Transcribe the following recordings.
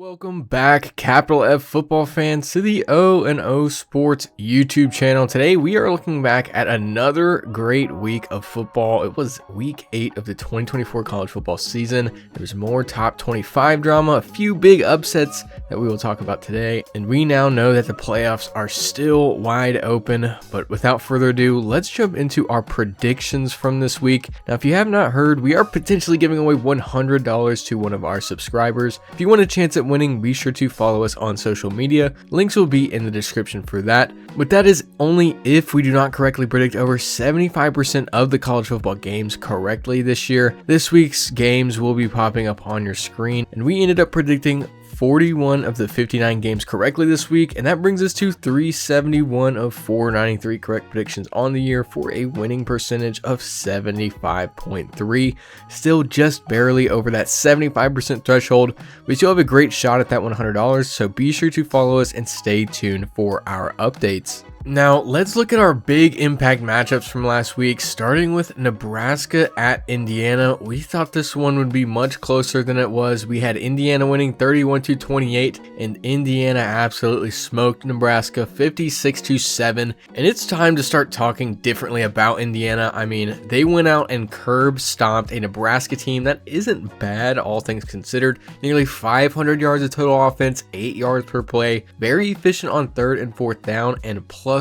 Welcome back, capital F football fans, to the O&O Sports YouTube channel. Today we are looking back at another great week of football. It was week 8 of the 2024 college football season. There was more top 25 drama, a few big upsets that we will talk about today, and we now know that the playoffs are still wide open. But without further ado, let's jump into our predictions from this week. Now, if you have not heard, we are potentially giving away $100 to one of our subscribers. If you want a chance at winning, be sure to follow us on social media. Links will be in the description for that. But that is only if we do not correctly predict over 75% of the college football games correctly this year. This week's games will be popping up on your screen, and we ended up predicting 41 of the 59 games correctly this week, and that brings us to 371 of 493 correct predictions on the year for a winning percentage of 75.3. Still just barely over that 75% threshold. We still have a great shot at that $100, so be sure to follow us and stay tuned for our updates. Now, let's look at our big impact matchups from last week, starting with Nebraska at Indiana. We thought this one would be much closer than it was. We had Indiana winning 31-28, and Indiana absolutely smoked Nebraska 56-7. And it's time to start talking differently about Indiana. I mean, they went out and curb stomped a Nebraska team that isn't bad, all things considered. Nearly 500 yards of total offense, 8 yards per play, very efficient on third and fourth down, and +4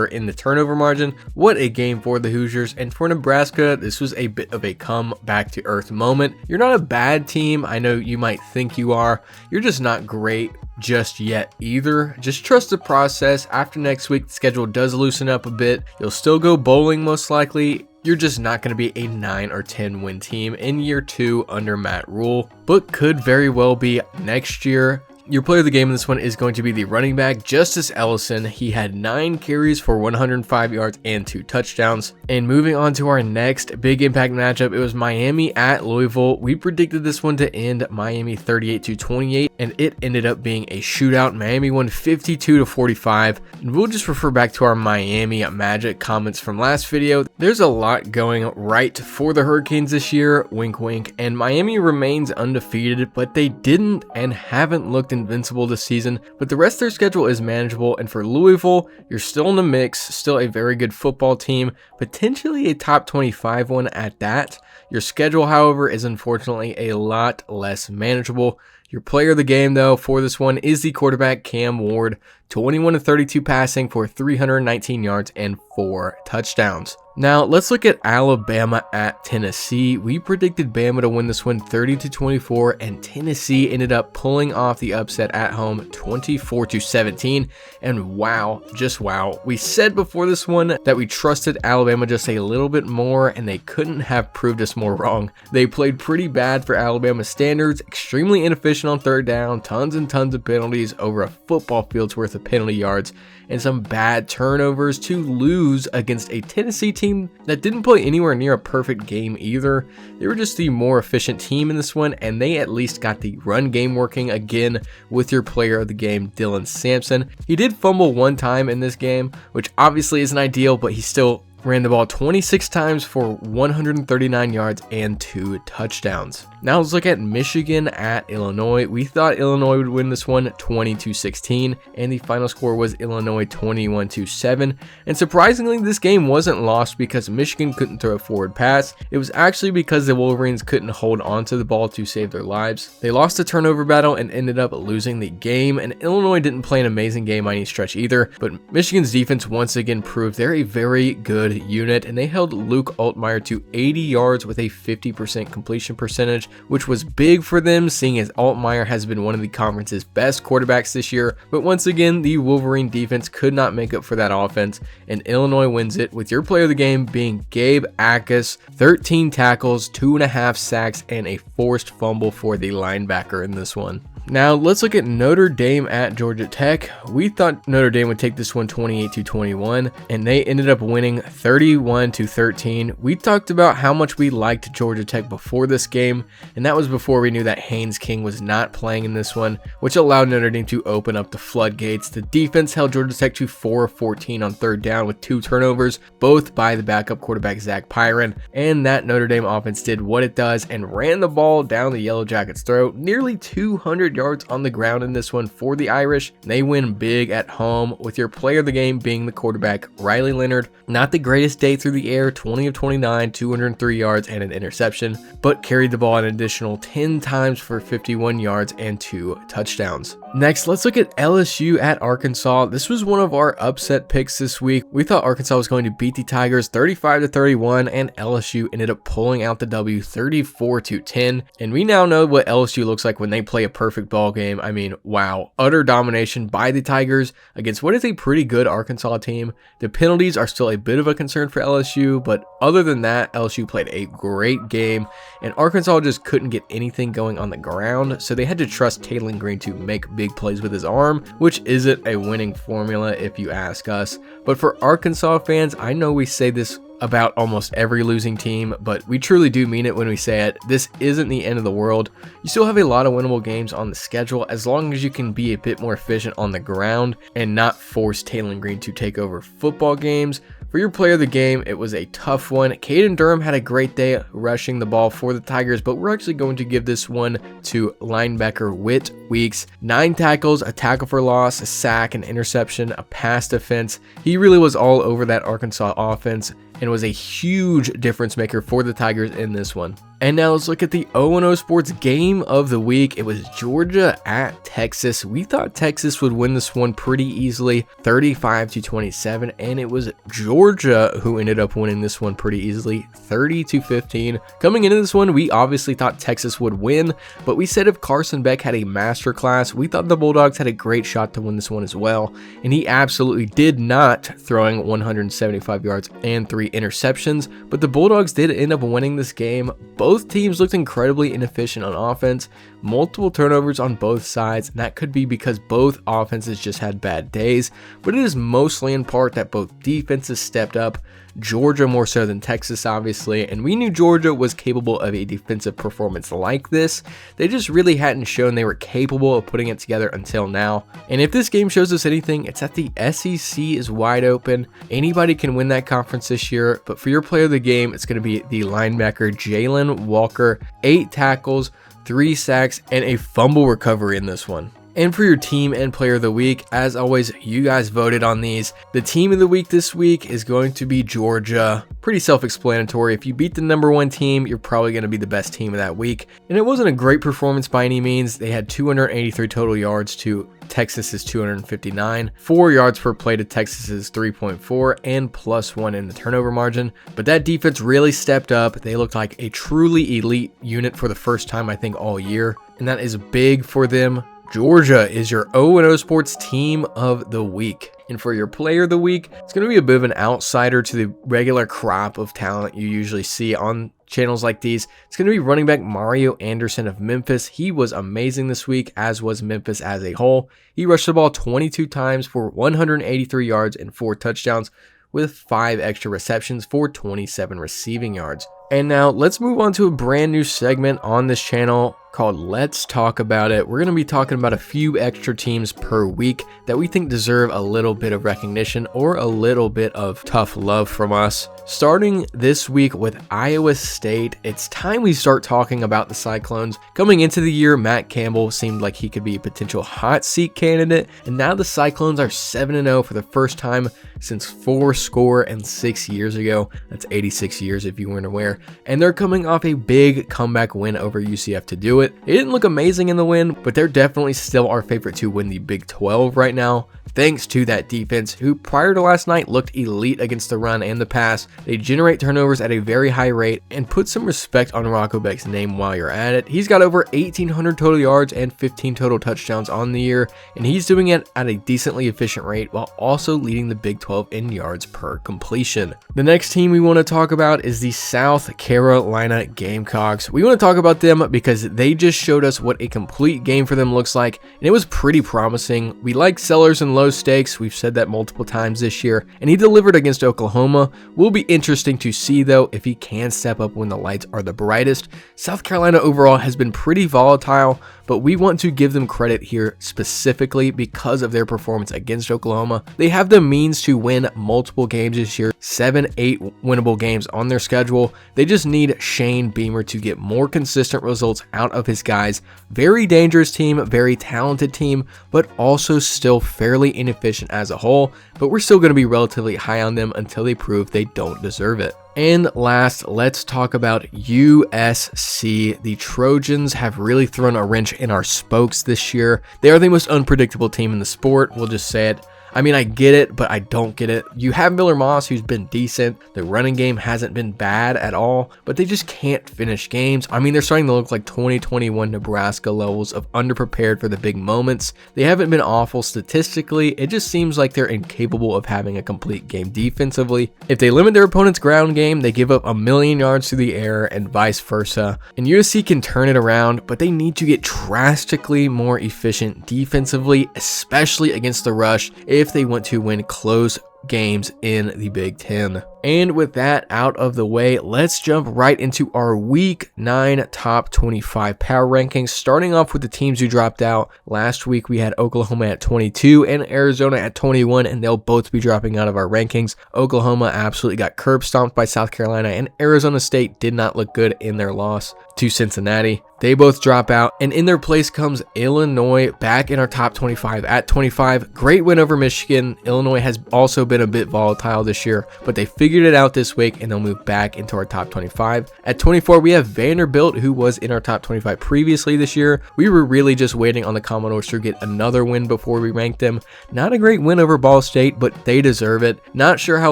in the turnover margin. What a game for the Hoosiers. And for Nebraska, this was a bit of a come back to earth moment. You're not a bad team. I know you might think you are. You're just not great just yet either. Just trust the process. After next week, the schedule does loosen up a bit. You'll still go bowling most likely. You're just not going to be a 9 or 10 win team in year 2 under Matt Rule, but could very well be next year. Your player of the game in this one is going to be the running back, Justice Ellison. He had 9 carries for 105 yards and 2 touchdowns. And moving on to our next big impact matchup, it was Miami at Louisville. We predicted this one to end Miami 38-28, and it ended up being a shootout. Miami won 52-45. And we'll just refer back to our Miami Magic comments from last video. There's a lot going right for the Hurricanes this year, wink wink, and Miami remains undefeated, but they didn't and haven't looked invincible this season, but the rest of their schedule is manageable. And for Louisville, you're still in the mix, still a very good football team, potentially a top 25 one at that. Your schedule, however, is unfortunately a lot less manageable. Your player of the game, though, for this one is the quarterback Cam Ward, 21-32 passing for 319 yards and 4 touchdowns. Now, let's look at Alabama at Tennessee. We predicted Bama to win this one 30-24, and Tennessee ended up pulling off the upset at home 24-17. And wow, just wow. We said before this one that we trusted Alabama just a little bit more, and they couldn't have proved us more wrong. They played pretty bad for Alabama standards, extremely inefficient on third down, tons and tons of penalties, over a football field's worth of penalty yards, and some bad turnovers to lose against a Tennessee team that didn't play anywhere near a perfect game either. They were just the more efficient team in this one, and they at least got the run game working again with your player of the game, Dylan Sampson. He did fumble one time in this game, which obviously isn't ideal, but he still ran the ball 26 times for 139 yards and 2 touchdowns. Now let's look at Michigan at Illinois. We thought Illinois would win this one 20-16, and the final score was Illinois 21-7. And surprisingly, this game wasn't lost because Michigan couldn't throw a forward pass. It was actually because the Wolverines couldn't hold onto the ball to save their lives. They lost the turnover battle and ended up losing the game, and Illinois didn't play an amazing game by any stretch either, but Michigan's defense once again proved they're a very good unit, and they held Luke Altmaier to 80 yards with a 50% completion percentage, which was big for them, seeing as Altmaier has been one of the conference's best quarterbacks this year. But once again, the Wolverine defense could not make up for that offense, and Illinois wins it with your player of the game being Gabe Akis, 13 tackles, 2.5 sacks, and a forced fumble for the linebacker in this one. Now let's look at Notre Dame at Georgia Tech. We thought Notre Dame would take this one 28-21, and they ended up winning 31-13. We talked about how much we liked Georgia Tech before this game, and that was before we knew that Haynes King was not playing in this one, which allowed Notre Dame to open up the floodgates. The defense held Georgia Tech to 4 of 14 on third down with 2 turnovers, both by the backup quarterback Zach Pyron, and that Notre Dame offense did what it does and ran the ball down the Yellow Jackets' throat, nearly 200 100 yards on the ground in this one for the Irish. They win big at home, with your player of the game being the quarterback, Riley Leonard. Not the greatest day through the air, 20 of 29, 203 yards and an interception, but carried the ball an additional 10 times for 51 yards and 2 touchdowns. Next, let's look at LSU at Arkansas. This was one of our upset picks this week. We thought Arkansas was going to beat the Tigers 35-31, and LSU ended up pulling out the W 34-10. And we now know what LSU looks like when they play a perfect ball game. I mean, wow, utter domination by the Tigers against what is a pretty good Arkansas team. The penalties are still a bit of a concern for LSU, but other than that, LSU played a great game, and Arkansas just couldn't get anything going on the ground, so they had to trust Taylor Green to make big plays with his arm, which isn't a winning formula if you ask us. But for Arkansas fans, I know we say this about almost every losing team, but we truly do mean it when we say it. This isn't the end of the world. You still have a lot of winnable games on the schedule as long as you can be a bit more efficient on the ground and not force Taylor Green to take over football games. For your player of the game, it was a tough one. Caden Durham had a great day rushing the ball for the Tigers, but we're actually going to give this one to linebacker Whit Weeks. 9 tackles, a tackle for loss, a sack, an interception, a pass defense. He really was all over that Arkansas offense and was a huge difference maker for the Tigers in this one. And now let's look at the O&O Sports game of the week. It was Georgia at Texas. We thought Texas would win this one pretty easily, 35-27, and it was Georgia who ended up winning this one pretty easily, 30-15. Coming into this one, we obviously thought Texas would win, but we said if Carson Beck had a masterclass, we thought the Bulldogs had a great shot to win this one as well, and he absolutely did not, throwing 175 yards and 3 interceptions, but the Bulldogs did end up winning this game. Both teams looked incredibly inefficient on offense, multiple turnovers on both sides, and that could be because both offenses just had bad days, but it is mostly in part that both defenses stepped up. Georgia more so than Texas, obviously, and we knew Georgia was capable of a defensive performance like this. They just really hadn't shown they were capable of putting it together until now. And if this game shows us anything, it's that the SEC is wide open. Anybody can win that conference this year, but for your player of the game, it's going to be the linebacker Jalen Walker. 8 tackles, 3 sacks, and a fumble recovery in this one. And for your team and player of the week, as always, you guys voted on these. The team of the week this week is going to be Georgia. Pretty self-explanatory. If you beat the number 1 team, you're probably going to be the best team of that week. And it wasn't a great performance by any means. They had 283 total yards to Texas's 259, 4 yards per play to Texas's 3.4, and +1 in the turnover margin. But that defense really stepped up. They looked like a truly elite unit for the first time, I think, all year. And that is big for them. Georgia is your O&O Sports team of the week. And for your player of the week, it's going to be a bit of an outsider to the regular crop of talent you usually see on channels like these. It's going to be running back Mario Anderson of Memphis. He was amazing this week, as was Memphis as a whole. He rushed the ball 22 times for 183 yards and 4 touchdowns, with 5 extra receptions for 27 receiving yards. And now let's move on to a brand new segment on this channel called Let's Talk About It. We're going to be talking about a few extra teams per week that we think deserve a little bit of recognition or a little bit of tough love from us. Starting this week with Iowa State, it's time we start talking about the Cyclones. Coming into the year, Matt Campbell seemed like he could be a potential hot seat candidate, and now the Cyclones are 7-0 for the first time since 46 years ago. That's 86 years if you weren't aware. And they're coming off a big comeback win over UCF to do it. It didn't look amazing in the win, but they're definitely still our favorite to win the Big 12 right now, thanks to that defense, who prior to last night looked elite against the run and the pass. They generate turnovers at a very high rate, and put some respect on Rocco Beck's name while you're at it. He's got over 1,800 total yards and 15 total touchdowns on the year, and he's doing it at a decently efficient rate while also leading the Big 12 in yards per completion. The next team we want to talk about is the South Carolina Gamecocks. We want to talk about them because they just showed us what a complete game for them looks like, and it was pretty promising. We like sellers and low stakes. We've said that multiple times this year, and he delivered against Oklahoma. Will be interesting to see, though, if he can step up when the lights are the brightest. South Carolina overall has been pretty volatile, but we want to give them credit here specifically because of their performance against Oklahoma. They have the means to win multiple games this year, 7-8 winnable games on their schedule. They just need Shane Beamer to get more consistent results out of his guys. Very dangerous team, very talented team, but also still fairly inefficient as a whole, but we're still going to be relatively high on them until they prove they don't deserve it. And last, let's talk about USC. The Trojans have really thrown a wrench in our spokes this year. They are the most unpredictable team in the sport, we'll just say it. I mean, I get it, but I don't get it. You have Miller Moss, who's been decent. The running game hasn't been bad at all, but they just can't finish games. I mean, they're starting to look like 2021 Nebraska levels of underprepared for the big moments. They haven't been awful statistically. It just seems like they're incapable of having a complete game defensively. If they limit their opponent's ground game, they give up 1,000,000 yards through the air and vice versa. And USC can turn it around, but they need to get drastically more efficient defensively, especially against the rush, if they want to win close games in the Big Ten. And with that out of the way, let's jump right into our Week 9 Top 25 Power Rankings, starting off with the teams who dropped out. Last week, we had Oklahoma at 22 and Arizona at 21, and they'll both be dropping out of our rankings. Oklahoma absolutely got curb stomped by South Carolina, and Arizona State did not look good in their loss to Cincinnati. They both drop out, and in their place comes Illinois back in our top 25 at 25. Great win over Michigan. Illinois has also been a bit volatile this year, but they figured it out this week, and they'll move back into our top 25. At 24, we have Vanderbilt, who was in our top 25 previously this year. We were really just waiting on the Commodores to get another win before we ranked them. Not a great win over Ball State, but they deserve it. Not sure how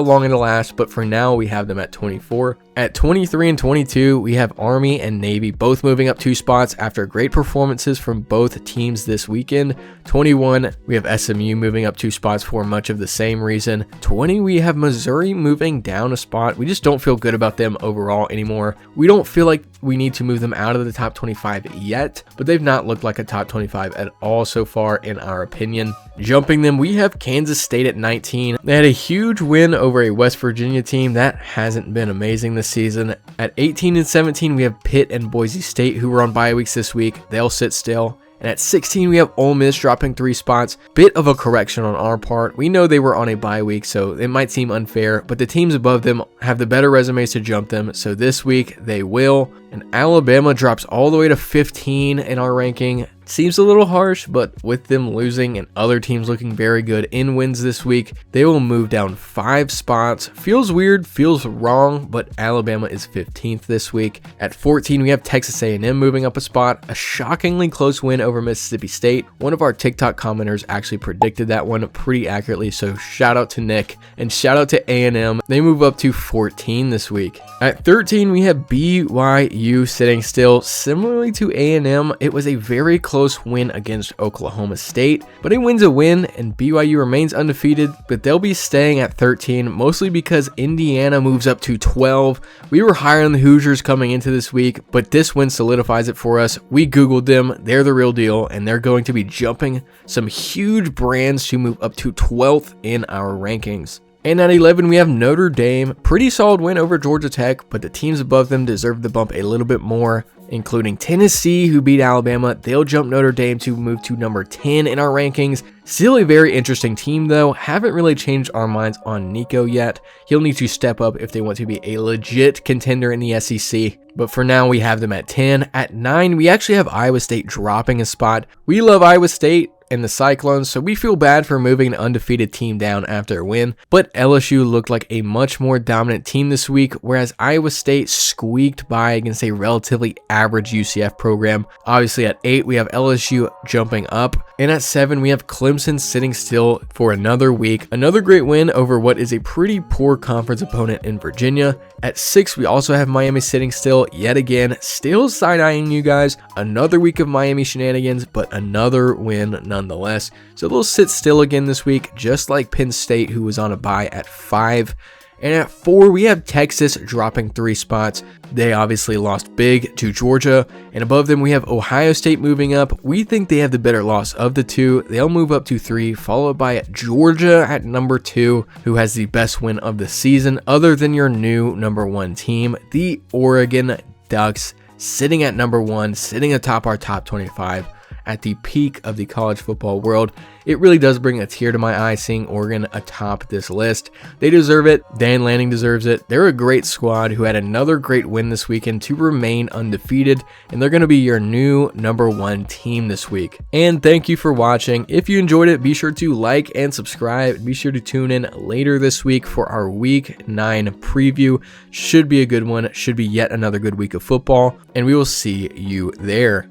long it'll last, but for now, we have them at 24. At 23 and 22, we have Army and Navy both moving up 2 spots after great performances from both teams this weekend. 21, we have SMU moving up 2 spots for much of the same reason. 20, we have Missouri moving down a spot. We just don't feel good about them overall anymore. We don't feel like we need to move them out of the top 25 yet, but they've not looked like a top 25 at all so far in our opinion. Jumping them, we have Kansas State at 19. They had a huge win over a West Virginia team that hasn't been amazing this season. At 18 and 17, we have Pitt and Boise State, who were on bye weeks this week. They'll sit still. And at 16, we have Ole Miss dropping 3 spots. Bit of a correction on our part. We know they were on a bye week, so it might seem unfair, but the teams above them have the better resumes to jump them, so this week they will. And Alabama drops all the way to 15 in our ranking. Seems a little harsh, but with them losing and other teams looking very good in wins this week, they will move down 5 spots. Feels weird, feels wrong, but Alabama is 15th this week. At 14, we have Texas A&M moving up a spot. A shockingly close win over Mississippi State. One of our TikTok commenters actually predicted that one pretty accurately, so shout out to Nick and shout out to A&M. They move up to 14 this week. At 13, we have BYU sitting still. Similarly to A&M, it was a very close win against Oklahoma State, but a win's a win, and BYU remains undefeated, but they'll be staying at 13, mostly because Indiana moves up to 12. We were higher on the Hoosiers coming into this week, but this win solidifies it for us. We Googled them, they're the real deal, and they're going to be jumping some huge brands to move up to 12th in our rankings. And at 11, we have Notre Dame. Pretty solid win over Georgia Tech, but the teams above them deserve the bump a little bit more, including Tennessee, who beat Alabama. They'll jump Notre Dame to move to number 10 in our rankings. Still a very interesting team, though. Haven't really changed our minds on Nico yet. He'll need to step up if they want to be a legit contender in the SEC. But for now, we have them at 10. At 9, we actually have Iowa State dropping a spot. We love Iowa State and the Cyclones, so we feel bad for moving an undefeated team down after a win, but LSU looked like a much more dominant team this week, whereas Iowa State squeaked by against a relatively average UCF program. Obviously at 8, we have LSU jumping up, and at 7, we have Clemson sitting still for another week. Another great win over what is a pretty poor conference opponent in Virginia. At 6, we also have Miami sitting still yet again, still side-eyeing you guys. Another week of Miami shenanigans, but another win nonetheless. So they'll sit still again this week, just like Penn State, who was on a bye at 5. And at 4, we have Texas dropping 3 spots. They obviously lost big to Georgia. And above them, we have Ohio State moving up. We think they have the better loss of the two. They'll move up to 3, followed by Georgia at number 2, who has the best win of the season, other than your new number 1 team, the Oregon Ducks, sitting at number 1, sitting atop our top 25. at the peak of the college football world. It really does bring a tear to my eye seeing Oregon atop this list. They deserve it. Dan Lanning deserves it. They're a great squad who had another great win this weekend to remain undefeated, and they're going to be your new #1 team this week. And thank you for watching. If you enjoyed it, be sure to like and subscribe. Be sure to tune in later this week for our Week 9 preview. Should be a good one. Should be yet another good week of football, and we will see you there.